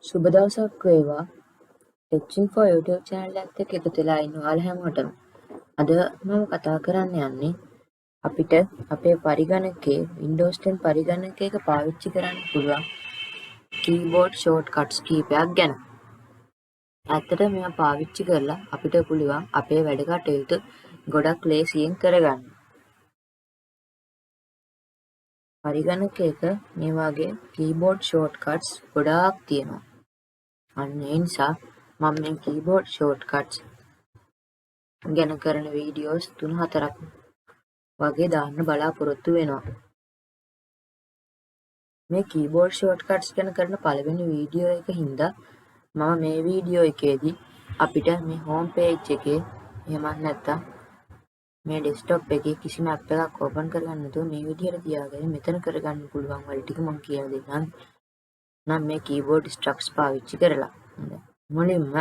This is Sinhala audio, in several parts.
සුබ දවසක් වේවා. ටෙච්චින් ෆෝ YouTube channel එකත් එක්ක එකතු වෙලා ඉන්න ඔයාලා හැමෝටම. අද මම කතා කරන්න යන්නේ අපිට අපේ පරිගණකයේ Windows 10 පරිගණකයක පාවිච්චි කරන්න පුළුවන් keyboard shortcuts කීපයක් ගැන. ඇත්තට මේවා පාවිච්චි කරලා අපිට පුළුවන් අපේ වැඩ කටයුතු ගොඩක් ලේසියෙන් කරගන්න. පරිගණකයක මේ වගේ keyboard shortcuts ගොඩාක් තියෙනවා. අන්න ඒ නිසා මම මේ keyboard shortcuts ගැන කරන වීඩියෝස් 3-4ක් වගේ දාන්න බලාපොරොත්තු වෙනවා. මේ keyboard shortcuts ගැන කරන පළවෙනි වීඩියෝ එක හින්දා මම මේ වීඩියෝ එකේදී අපිට මේ home page එකේ එහෙමත් නැත්නම් මේ desktop එකේ කිසිම app එකක් open කරගන්න නැතුව මේ විදිහට තියාගෙන මෙතන කරගන්න පුළුවන් වැඩ ටික මම කියලා දෙන්නම්. නම් මේ keyboard structs පාවිච්චි කරලා. මුලින්ම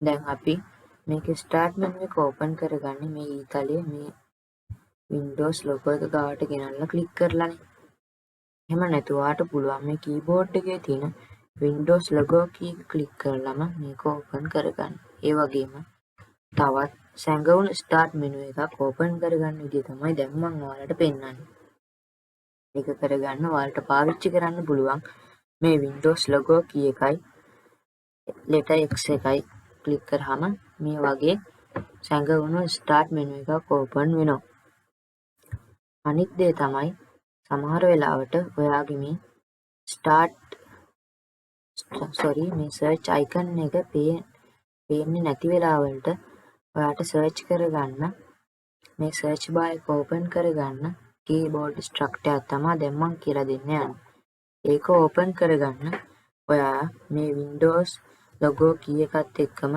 දැන් අපි මේක start menu එක open කරගන්නේ මේ ඊතලයේ මේ Windows logo එක ගාවට ගෙනල්ලා click කරලානේ. එහෙම නැතුව ඔයාට පුළුවන් මේ keyboard එකේ තියෙන Windows logo key එක click කරලාම මේක open කරගන්න. ඒ වගේම තවත් සැඟවුණු start menu එකක් open කරගන්න විදිය තමයි දැන් මම ඔයාලට පෙන්නන්නේ. මේක කරගන්න ඔයාලට පාවිච්චි කරන්න පුළුවන් මේ Windows logo key එකයි letter X එකයි click කරාම මේ වගේ සැඟවුණු start menu එකක් open වෙනවා. අනිත් දේ තමයි සමහර වෙලාවට ඔයාගේ මේ මේ search icon එක පේන්නේ නැති වෙලාවලට ඔයාට search කරගන්න මේ search bar එක open කරගන්න keyboard structure එක තමයි දැන් මම කියලා දෙන්න යන්නේ. ඒක open කරගන්න ඔයා මේ Windows logo key එකත් එක්කම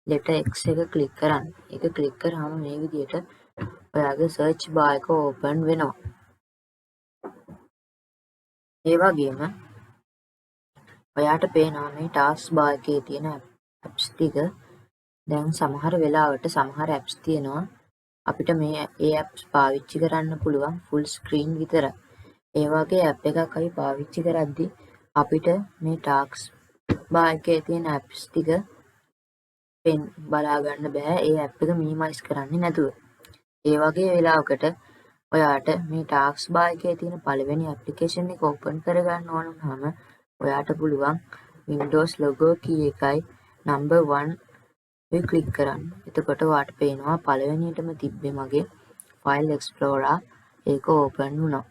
letter X එක click කරන්න. ඒක click කරාම මේ විදිහට ඔයාගේ search bar එක open වෙනවා. ඒ වගේම ඔයාට පේනවා මේ task bar එකේ තියෙන apps ටික. දැන් සමහර වෙලාවට සමහර apps තියෙනවා අපිට මේ ඒ apps පාවිච්චි කරන්න පුළුවන් full screen විතරයි. ඒ වගේ app එකක් අපි පාවිච්චි කරද්දී අපිට මේ task bar එකේ තියෙන apps ටික බලා ගන්න බෑ ඒ app එක minimize කරන්නේ නැතුව. ඒ වගේ වෙලාවකට ඔයාට මේ task bar එකේ තියෙන පළවෙනි application එක open කරගන්න ඕන වුණාම ඔයාට පුළුවන් Windows logo key එකයි number 1 එක click කරන්න. එතකොට ඔයාට පේනවා පළවෙනියටම තිබ්බේ මගේ file explorer ඒක open වුණා.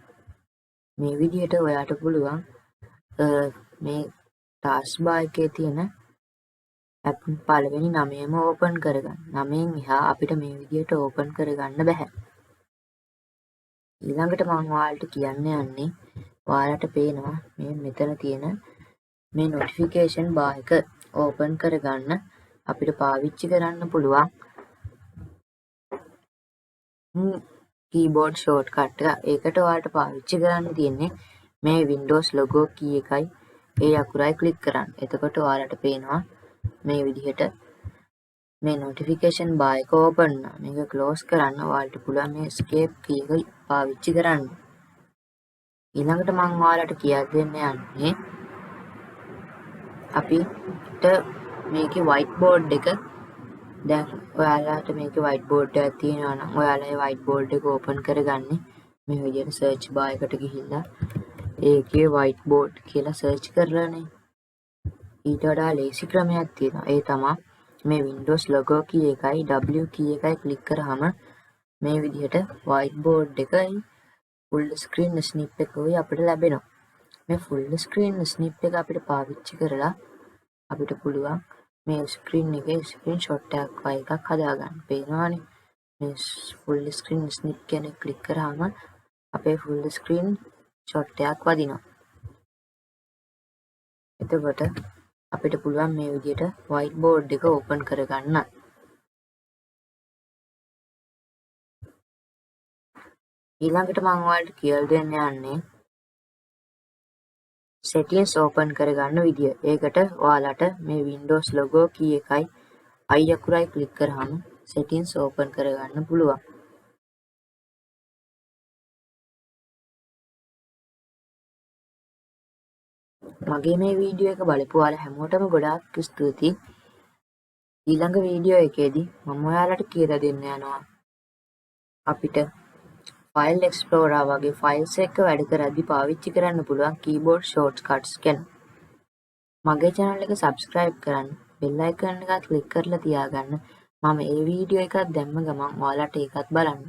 මේ විදිහට ඔයාට පුළුවන් මේ task bar එකේ තියෙන app පළවෙනි 9ම open කරගන්න. 9න් එහා අපිට මේ විදිහට open කරගන්න බෑ. ඊළඟට මම ඔයාලට කියන්න යන්නේ ඔයාලට පේනවා මේ මෙතන තියෙන මේ notification bar එක open කරගන්න අපිට පාවිච්චි කරන්න පුළුවන් keyboard shortcut එක. ඒකට ඔයාලට පාවිච්චි කරන්න තියෙන්නේ මේ Windows logo key එකයි ඒ අකුරයි click කරන්න. එතකොට ඔයාලට පේනවා මේ විදිහට මේ notification bar එක open වෙනවා. මේක close කරන්න ඔයාලට පුළුවන් මේ escape key එක පාවිච්චි කරන්න. ඊළඟට මම ඔයාලට කියලා දෙන්න යන්නේ අපිට මේකේ whiteboard එක දැන් ඔයාලට මේකේ whiteboard එකක් තියෙනවා නම් ඔයාලා ඒ whiteboard එක open කරගන්නේ මේ විදිහට search bar එකට ගිහිල්ලා ඒකේ whiteboard කියලා search කරලානේ. ඊට වඩා ලේසි ක්‍රමයක් තියෙනවා. ඒ තමයි මේ Windows logo key එකයි W key එකයි click කරාම මේ විදිහට whiteboard එකයි full screen snip එක අපිට ලැබෙනවා. මේ full screen snip එක අපිට පාවිච්චි කරලා අපිට පුළුවන් මේ screen එකේ screenshot එකක් වගේ එකක් හදාගන්න. පේනවනේ මේ full screen snip කියන එක click කරාම අපේ full screen shot එකක් වදිනවා. එතකොට අපිට පුළුවන් මේ විදිහට whiteboard එක open කරගන්න. ඊළඟට මම ඔයාලට කියලා දෙන්න යන්නේ settings open කරගන්න විදිය. ඒකට ඔයාලට මේ Windows logo key එකයි I අකුරයි click කරාම settings open කරගන්න පුළුවන්. මගේ මේ වීඩියෝ එක බලපු ඔයාලා හැමෝටම ගොඩාක් ස්තුතියි. ඊළඟ වීඩියෝ එකේදී මම ඔයාලට කියලා දෙන්න යනවා අපිට ෆයිල් එක්ස්ප්ලෝරර් වගේ ෆයිල්ස් එක්ක වැඩ කරද්දී පාවිච්චි කරන්න පුළුවන් කීබෝඩ් ෂෝට්කට්ස් ගැන. මගේ channel එක subscribe කරන්න, bell icon එක click කරලා තියාගන්න. මම ඒ වීඩියෝ එකක් දැම්ම ගමන් ඔයාලට ඒකත් බලන්න.